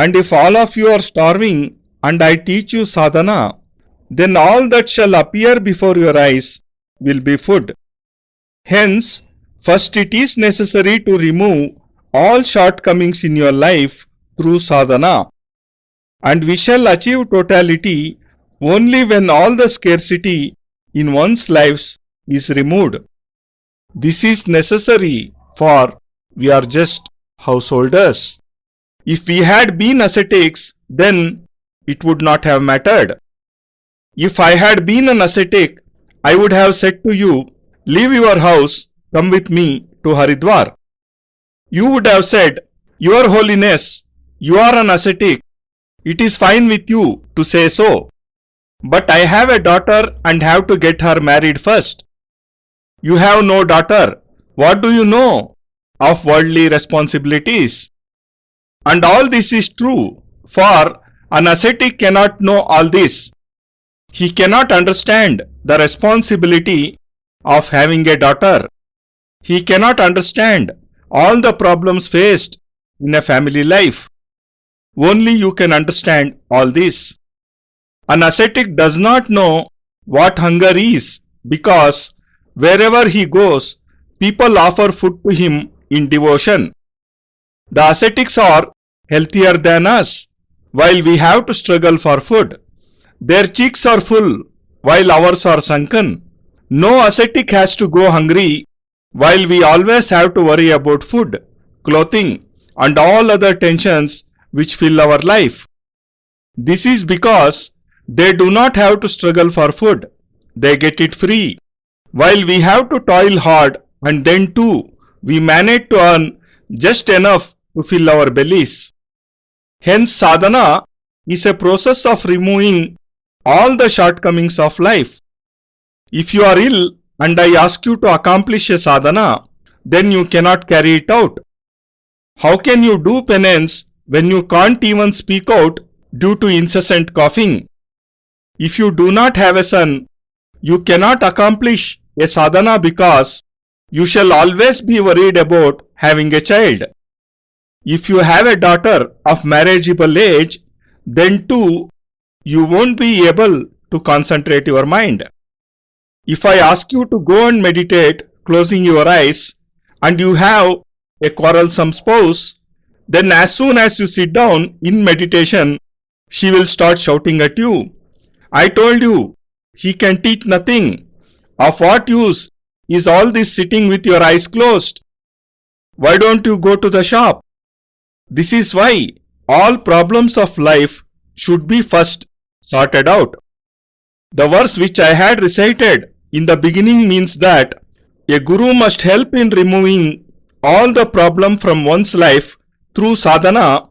And if all of you are starving, and I teach you sadhana, then all that shall appear before your eyes will be food. Hence, first it is necessary to remove all shortcomings in your life through sadhana. And we shall achieve totality only when all the scarcity in one's lives is removed. This is necessary, for we are just householders. If we had been ascetics, then it would not have mattered. If I had been an ascetic, I would have said to you, leave your house, come with me to Haridwar. You would have said, Your Holiness, you are an ascetic. It is fine with you to say so. But I have a daughter and have to get her married first. You have no daughter. What do you know of worldly responsibilities? And all this is true, for an ascetic cannot know all this. He cannot understand the responsibility of having a daughter. He cannot understand all the problems faced in a family life. Only you can understand all this. An ascetic does not know what hunger is, because wherever he goes, people offer food to him in devotion. The ascetics are healthier than us, while we have to struggle for food. Their cheeks are full, while ours are sunken. No ascetic has to go hungry, while we always have to worry about food, clothing, and all other tensions which fill our life. This is because they do not have to struggle for food. They get it free, while we have to toil hard, and then too we manage to earn just enough to fill our bellies. Hence, sadhana is a process of removing all the shortcomings of life. If you are ill and I ask you to accomplish a sadhana, then you cannot carry it out. How can you do penance when you can't even speak out due to incessant coughing? If you do not have a son, you cannot accomplish a sadhana because you shall always be worried about having a child. If you have a daughter of marriageable age, then too you won't be able to concentrate your mind. If I ask you to go and meditate closing your eyes, and you have a quarrelsome spouse, then as soon as you sit down in meditation, she will start shouting at you. I told you, he can teach nothing. Of what use is all this sitting with your eyes closed? Why don't you go to the shop? This is why all problems of life should be first sorted out. The verse which I had recited in the beginning means that a guru must help in removing all the problem from one's life through sadhana,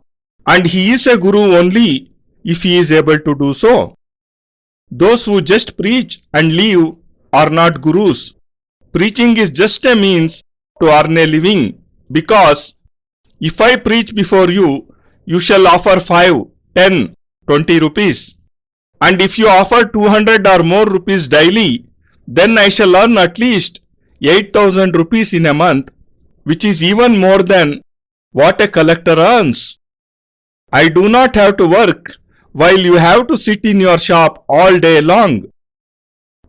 and he is a guru only if he is able to do so. Those who just preach and leave are not gurus. Preaching is just a means to earn a living, because if I preach before you, you shall offer 5, 10, 20 rupees. And if you offer 200 or more rupees daily, then I shall earn at least 8,000 rupees in a month, which is even more than what a collector earns. I do not have to work while you have to sit in your shop all day long.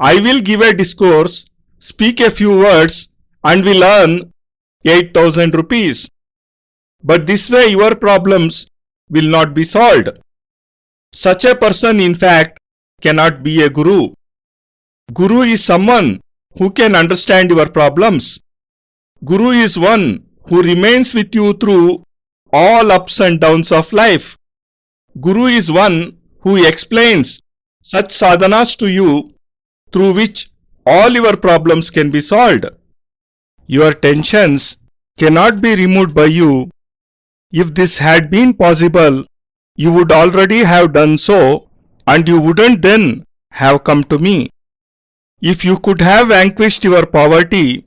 I will give a discourse, speak a few words, and will earn 8,000 rupees. But this way your problems will not be solved. Such a person, in fact, cannot be a guru. Guru is someone who can understand your problems. Guru is one who remains with you through all ups and downs of life. Guru is one who explains such sadhanas to you through which all your problems can be solved. Your tensions cannot be removed by you. If this had been possible, you would already have done so, and you wouldn't then have come to me. If you could have vanquished your poverty,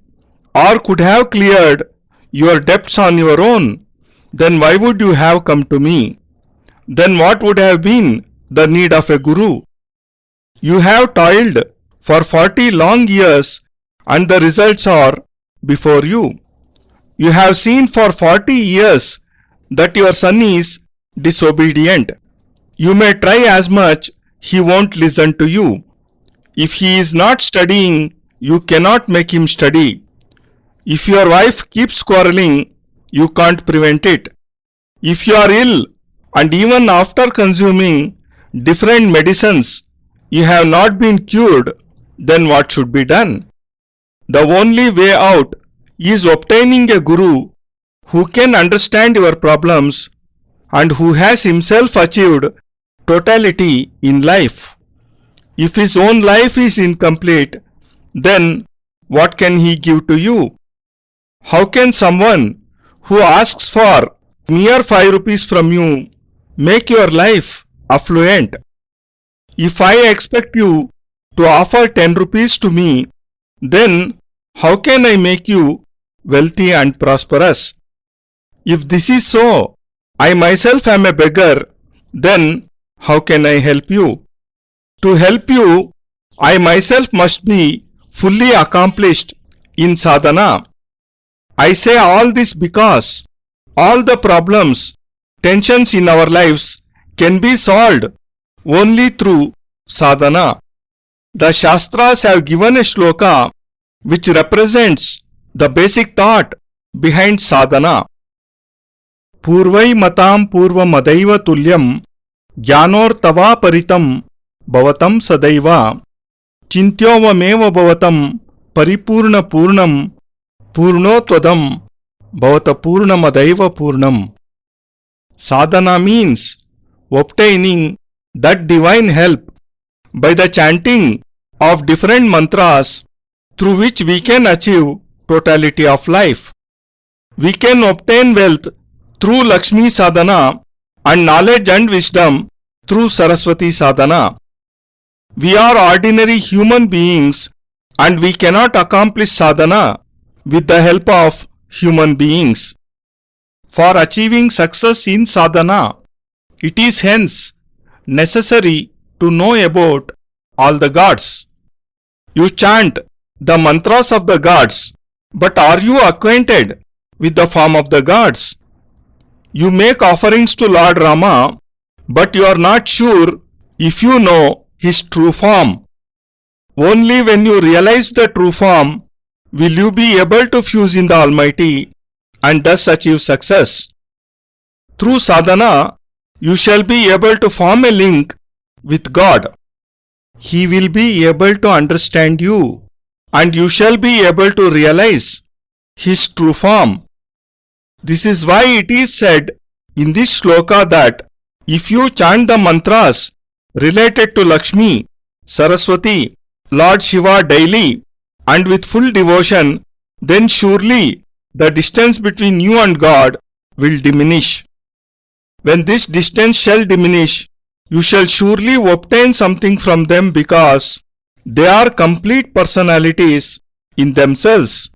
or could have cleared your debts on your own, then why would you have come to me? Then what would have been the need of a guru? You have toiled for 40 long years, and the results are before you. You have seen for 40 years that your son is disobedient. You may try as much, he won't listen to you. If he is not studying, you cannot make him study. If your wife keeps quarreling, you can't prevent it. If you are ill, and even after consuming different medicines, you have not been cured, then what should be done? The only way out is obtaining a guru who can understand your problems and who has himself achieved totality in life. If his own life is incomplete, then what can he give to you? How can someone who asks for mere 5 rupees from you make your life affluent? If I expect you to offer 10 rupees to me, then how can I make you wealthy and prosperous? If this is so, I myself am a beggar, then how can I help you? To help you, I myself must be fully accomplished in sadhana. I say all this because all the problems, tensions in our lives can be solved only through sadhana. The Shastras have given a shloka which represents the basic thought behind sadhana. Purvai matam purva madaiva tulyam jnanor paritam bhavatam sadaiva chintyovameva bhavatam paripurna purnam purnotvadam bhavata purnamadaiva purnam. Sadhana means obtaining that divine help by the chanting of different mantras through which we can achieve totality of life. We can obtain wealth through Lakshmi sadhana and knowledge and wisdom through Saraswati sadhana. We are ordinary human beings and we cannot accomplish sadhana with the help of human beings. For achieving success in sadhana, it is hence necessary to know about all the gods. You chant the mantras of the gods, but are you acquainted with the form of the gods? You make offerings to Lord Rama, but you are not sure if you know his true form. Only when you realize the true form will you be able to fuse in the Almighty and thus achieve success. Through sadhana, you shall be able to form a link with God. He will be able to understand you and you shall be able to realize his true form. This is why it is said in this shloka that if you chant the mantras related to Lakshmi, Saraswati, Lord Shiva daily and with full devotion, then surely the distance between you and God will diminish. When this distance shall diminish, you shall surely obtain something from them because they are complete personalities in themselves.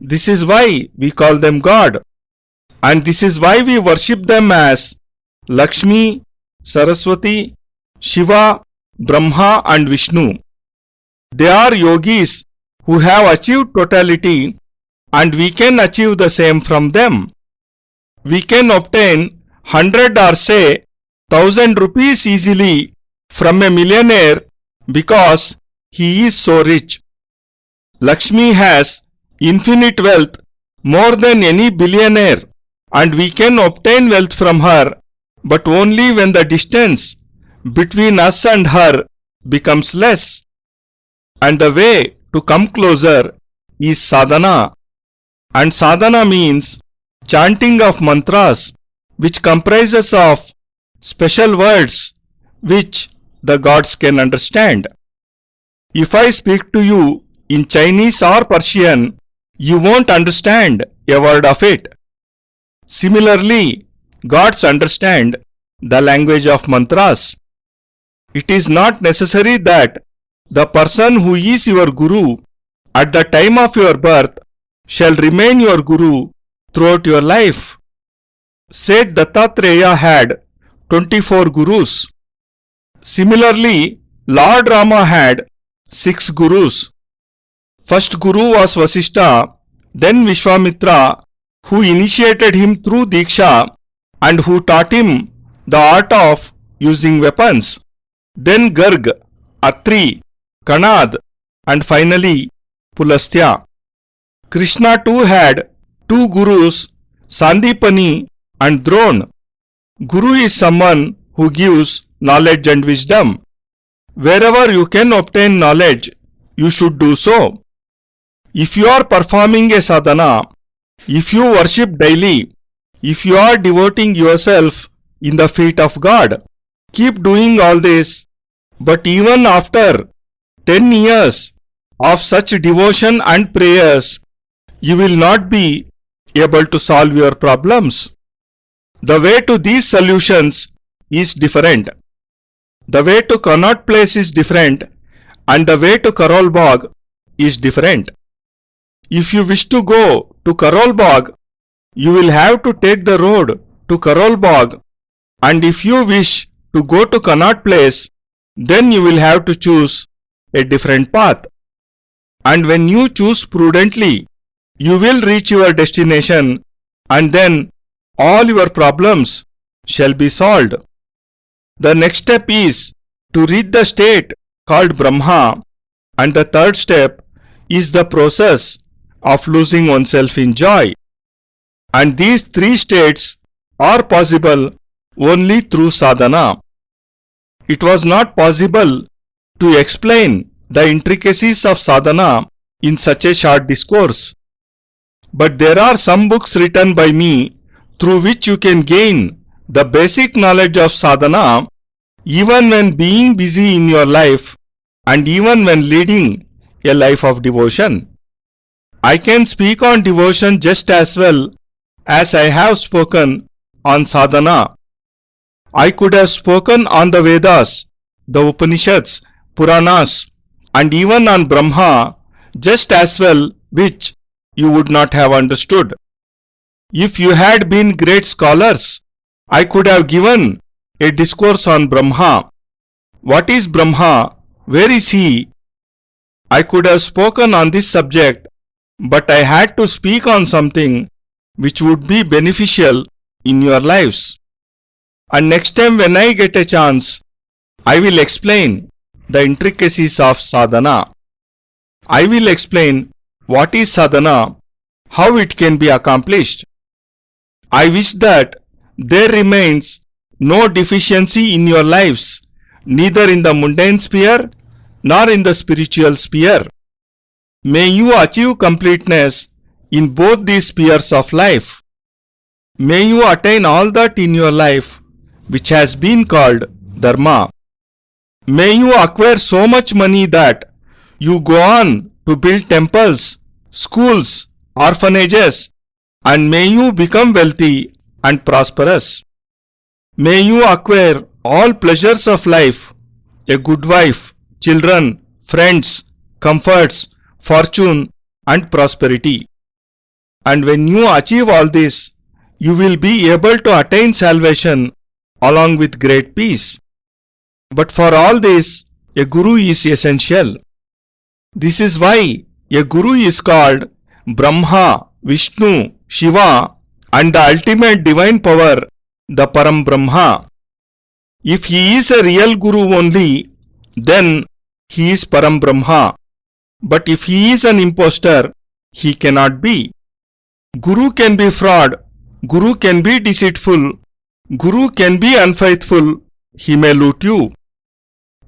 This is why we call them God, and this is why we worship them as Lakshmi, Saraswati, Shiva, Brahma and Vishnu. They are yogis who have achieved totality and we can achieve the same from them. We can obtain 100 or say 1000 rupees easily from a millionaire because he is so rich. Lakshmi has infinite wealth more than any billionaire and we can obtain wealth from her, but only when the distance between us and her becomes less. And the way to come closer is sadhana. And sadhana means chanting of mantras which comprises of special words which the gods can understand. If I speak to you in Chinese or Persian, you won't understand a word of it. Similarly, gods understand the language of mantras. It is not necessary that the person who is your guru at the time of your birth shall remain your guru throughout your life. Said Dattatreya had 24 gurus. Similarly, Lord Rama had 6 gurus. First guru was Vasishtha, then Vishwamitra, who initiated him through Diksha, and who taught him the art of using weapons. Then Garg, Atri, Kanad, and finally Pulastya. Krishna too had two gurus, Sandipani and Dron. Guru is someone who gives knowledge and wisdom. Wherever you can obtain knowledge, you should do so. If you are performing a sadhana, if you worship daily, if you are devoting yourself in the feet of God, keep doing all this. But even after 10 years of such devotion and prayers, you will not be able to solve your problems. The way to these solutions is different. The way to Connaught Place is different, and the way to Karol Bagh is different. If you wish to go to Karol Bagh, you will have to take the road to Karol Bagh, and if you wish to go to Connaught Place, then you will have to choose a different path. And when you choose prudently, you will reach your destination, and then all your problems shall be solved. The next step is to reach the state called Brahma, and the third step is the process of losing oneself in joy. And these three states are possible only through sadhana. It was not possible to explain the intricacies of sadhana in such a short discourse. But there are some books written by me through which you can gain the basic knowledge of sadhana even when being busy in your life and even when leading a life of devotion. I can speak on devotion just as well as I have spoken on sadhana. I could have spoken on the Vedas, the Upanishads, Puranas, and even on Brahma just as well, which you would not have understood. If you had been great scholars, I could have given a discourse on Brahma. What is Brahma? Where is he? I could have spoken on this subject, but I had to speak on something which would be beneficial in your lives. And next time when I get a chance, I will explain the intricacies of sadhana. I will explain what is sadhana, how it can be accomplished. I wish that there remains no deficiency in your lives, neither in the mundane sphere nor in the spiritual sphere. May you achieve completeness in both these spheres of life. May you attain all that in your life which has been called dharma. May you acquire so much money that you go on to build temples, schools, orphanages, and may you become wealthy and prosperous. May you acquire all pleasures of life, a good wife, children, friends, comforts, fortune, and prosperity. And when you achieve all this, you will be able to attain salvation along with great peace. But for all this, a guru is essential. This is why a guru is called Brahma, Vishnu, Shiva, and the ultimate divine power, the Param Brahma. If he is a real guru only, then he is Param Brahma. But if he is an impostor, he cannot be. Guru can be fraud, Guru can be deceitful, Guru can be unfaithful, he may loot you.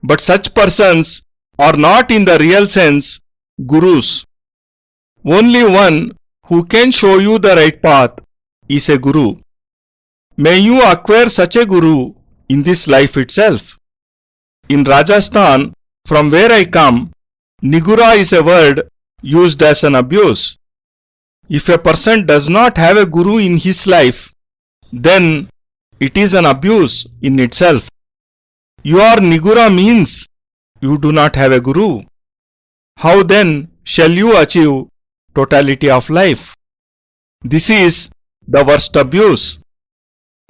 But such persons are not in the real sense gurus. Only one who can show you the right path is a guru. May you acquire such a guru in this life itself. In Rajasthan, from where I come, Nigura is a word used as an abuse. If a person does not have a guru in his life, then it is an abuse in itself. Your Nigura means you do not have a guru. How then shall you achieve totality of life? This is the worst abuse.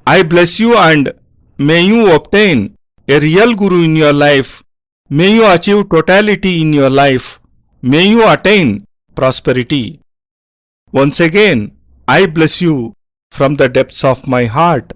I bless you and may you obtain a real guru in your life. May you achieve totality in your life. May you attain prosperity. Once again, I bless you from the depths of my heart.